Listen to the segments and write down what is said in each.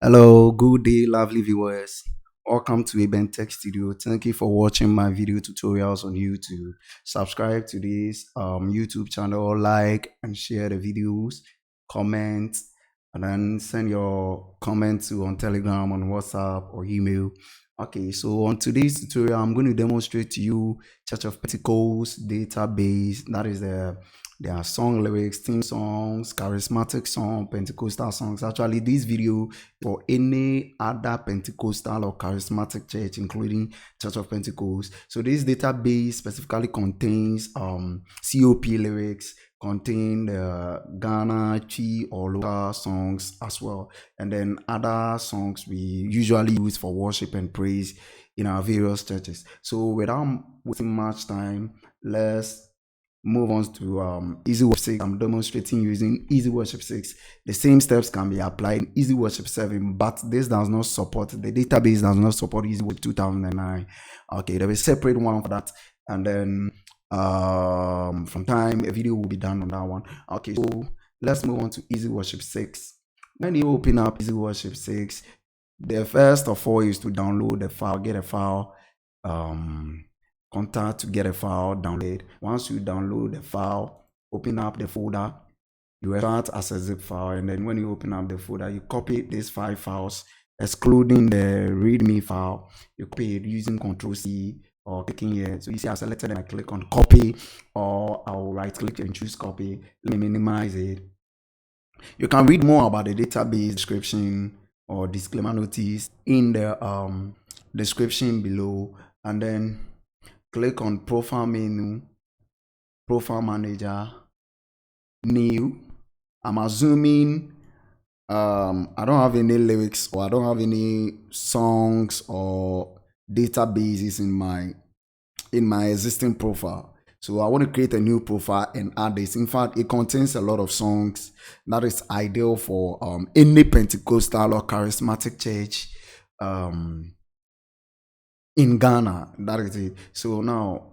Hello, good day, lovely viewers. Welcome to Eben Tech Studio. Thank you for watching my video tutorials on YouTube. Subscribe to this YouTube channel, like and share the videos, comment, and then send your comments to on Telegram, on WhatsApp, or email. Okay, so on today's tutorial, I'm going to demonstrate to you Church of Pentecost database. That is there are song lyrics, theme songs, charismatic song, Pentecostal songs. Actually, this video for any other Pentecostal or charismatic church, including Church of Pentecost. So this database specifically contains COP lyrics, contain the Ghana, Chi, or local songs as well, and then other songs we usually use for worship and praise in our various churches. So without wasting much time, let's move on to Easyworship 6. I'm demonstrating using Easyworship 6. The same steps can be applied in Easyworship 7, but this does not support, the database does not support Easyworship 2009. Okay, there is a separate one for that. And then from time, a video will be done on that one. Okay, so let's move on to Easyworship 6. When you open up Easyworship 6, the first of all is to download the file, get a file. Contact to get a file download. Once you download the file, open up the folder, you start as a zip file, and then when you open up the folder, you copy these 5 files, excluding the readme file. You copy it using Ctrl+C or clicking here. So you see I selected and I click on copy, or I'll right click and choose copy. Let me minimize it. You can read more about the database description or disclaimer notice in the description below, and then click on profile menu, profile manager, new. I'm assuming I don't have any lyrics, or I don't have any songs or databases in my existing profile. So I want to create a new profile and add this. In fact, it contains a lot of songs that is ideal for any Pentecostal or charismatic church in Ghana. That is it. So now,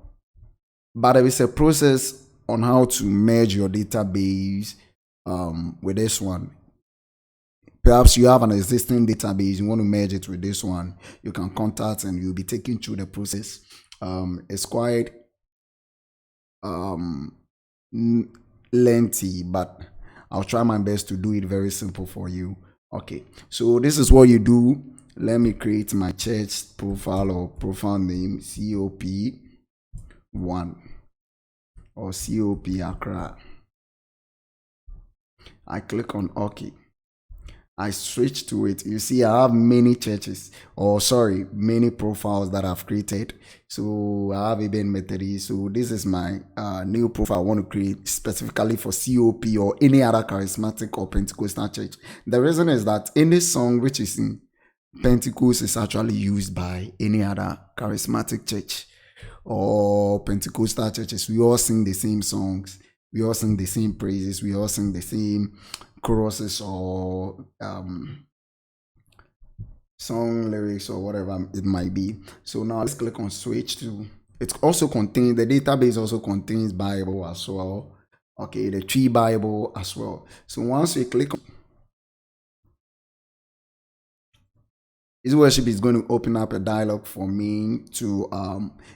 but there is a process on how to merge your database with this one. Perhaps you have an existing database, you want to merge it with this one. You can contact and you'll be taken through the process. It's quite lengthy, but I'll try my best to do it very simple for you. Okay, so this is what you do. Let me create my church profile or profile name, COP1 or COP Accra. I click on OK. I switch to it. You see, I have many churches, or sorry, many profiles that I've created. So I have Eben Methodist. So this is my new profile I want to create specifically for COP or any other charismatic or Pentecostal church. The reason is that any song which is in Pentecost is actually used by any other charismatic church or Pentecostal churches. We all sing the same songs, we all sing the same praises, we all sing the same choruses or song lyrics or whatever it might be. So now let's click on switch to. It also contains, the database also contains Bible as well. Okay, the tree Bible as well. So once we click on Easyworship, is going to open up a dialog for me to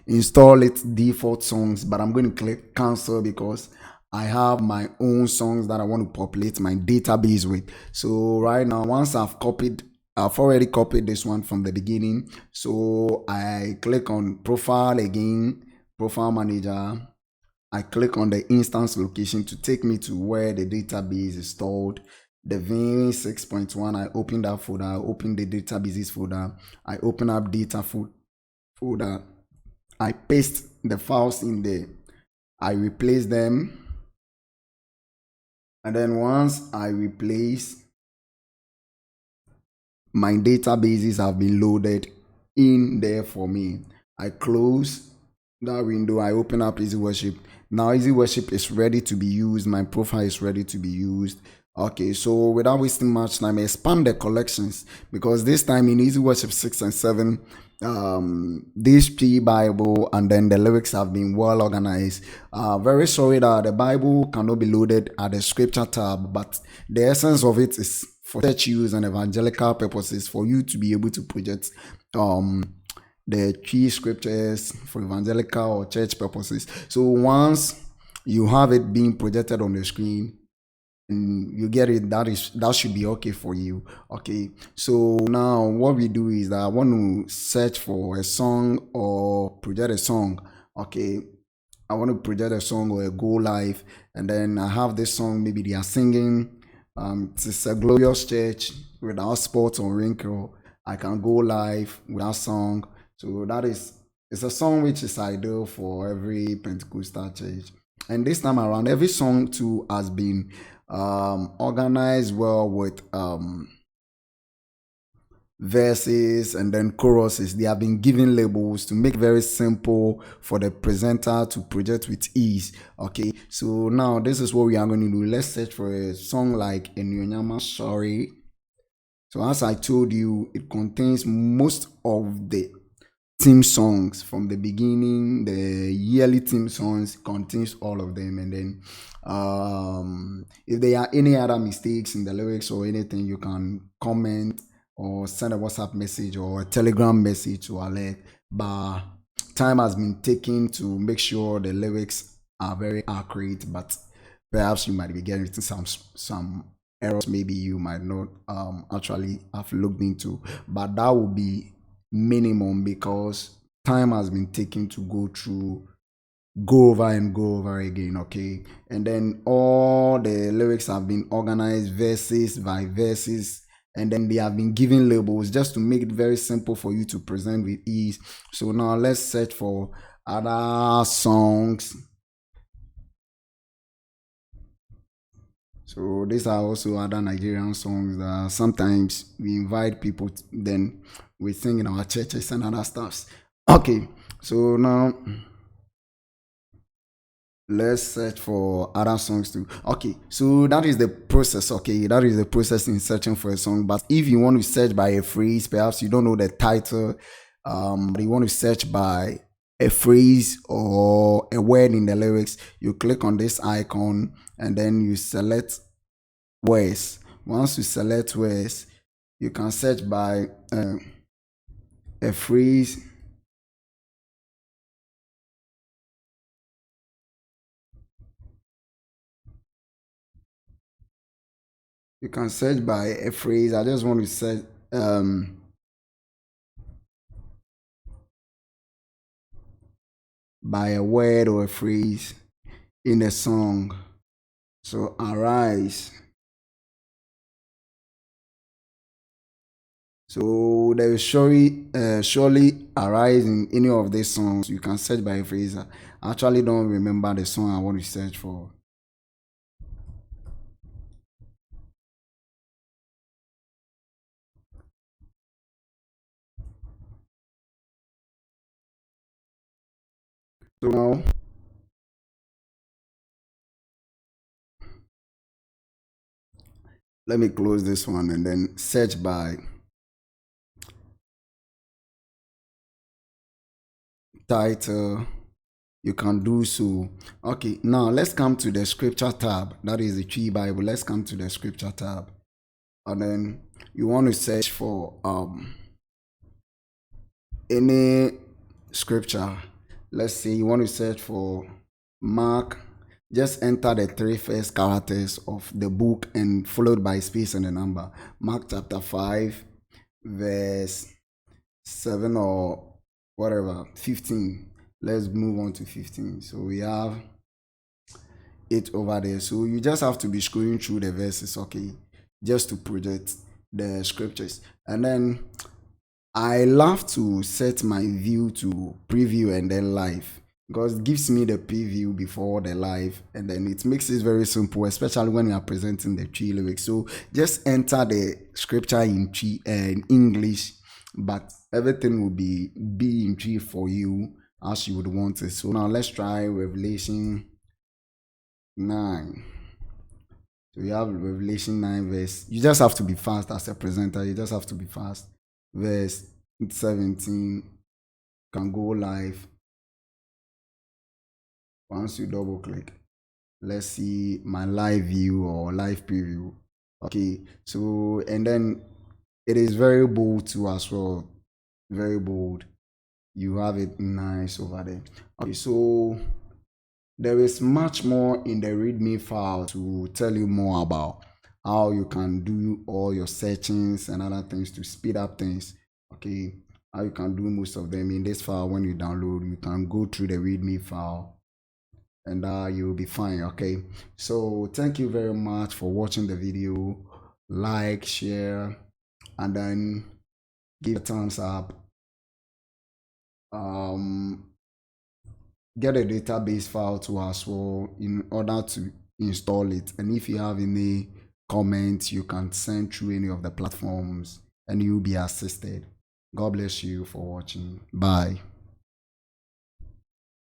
install its default songs, but I'm going to click cancel because I have my own songs that I want to populate my database with. So right now, once I've already copied this one from the beginning. So I click on profile again, profile manager. I click on the instance location to take me to where the database is stored. The Vim 6.1, I open that folder, I open the databases folder, I open up data folder, I paste the files in there, I replace them, and then once I replace, my databases have been loaded in there for me. I close that window, I open up Easyworship. Now Easyworship is ready to be used, my profile is ready to be used. Okay, so without wasting much time, I expand the collections because this time in Easyworship 6 and 7, this P Bible and then the lyrics have been well organized. Very sorry that the Bible cannot be loaded at the scripture tab, but the essence of it is for church use and evangelical purposes for you to be able to project um the key scriptures for evangelical or church purposes. So once you have it being projected on the screen and you get it, that should be okay for you. Okay, so now what we do is that I want to search for a song or project a song. Okay, I want to project a song or a go live, and then I have this song. Maybe they are singing. It's a glorious church without spots or wrinkle. I can go live with that song. So it's a song which is ideal for every Pentecostal church. And this time around, every song too has been organized well with verses and then choruses. They have been given labels to make very simple for the presenter to project with ease. Okay, so now this is what we are going to do. Let's search for a song like Enyonyama Sorry. So as I told you, it contains most of the theme songs from the beginning. The yearly theme songs contains all of them, and then if there are any other mistakes in the lyrics or anything, you can comment or send a WhatsApp message or a Telegram message to alert. But time has been taken to make sure the lyrics are very accurate, but perhaps you might be getting some errors maybe you might not actually have looked into, but that will be minimum because time has been taken to go over and go over again. Okay, and then all the lyrics have been organized verses by verses, and then they have been given labels just to make it very simple for you to present with ease. So now let's search for other songs. So these are also other Nigerian songs that sometimes we invite people then we sing in our churches and other stuffs. Okay, so now let's search for other songs too. Okay, so that is the process. Okay, that is the process in searching for a song. But if you want to search by a phrase, perhaps you don't know the title, but you want to search by a phrase or a word in the lyrics, you click on this icon and then you select words. Once you select words, you can search by a phrase. You can search by a phrase. I just want to search by a word or a phrase in a song. So arise. So there will surely arise in any of these songs. You can search by a phrase. I actually don't remember the song I want to search for. So now let me close this one and then search by title. You can do so. Okay, now let's come to the scripture tab. That is the Tree Bible. Let's come to the scripture tab. And then you want to search for any scripture. Let's say you want to search for Mark. Just enter the three first characters of the book and followed by space and a number. Mark chapter 5, verse 7 or whatever, 15. Let's move on to 15. So we have it over there. So you just have to be scrolling through the verses, okay, just to project the scriptures. And then I love to set my view to preview and then live because it gives me the preview before the live, and then it makes it very simple, especially when you are presenting the tree lyrics. So just enter the scripture in tree in English, but everything will be in tree for you as you would want it. So now let's try Revelation 9. So you have Revelation 9 verse. You just have to be fast as a presenter. You just have to be fast. Verse 17 can go live. Once you double click, let's see my live view or live preview. Okay, so and then it is very bold too as well. Very bold. You have it nice over there. Okay, so there is much more in the README file to tell you more about how you can do all your searchings and other things to speed up things. Okay, how you can do most of them in this file. When you download, you can go through the README file and you'll be fine. Okay, so thank you very much for watching the video. Like, share, and then give a thumbs up. Um, get a database file to as well in order to install it. And if you have any comments, you can send through any of the platforms and you'll be assisted. God bless you for watching. Bye.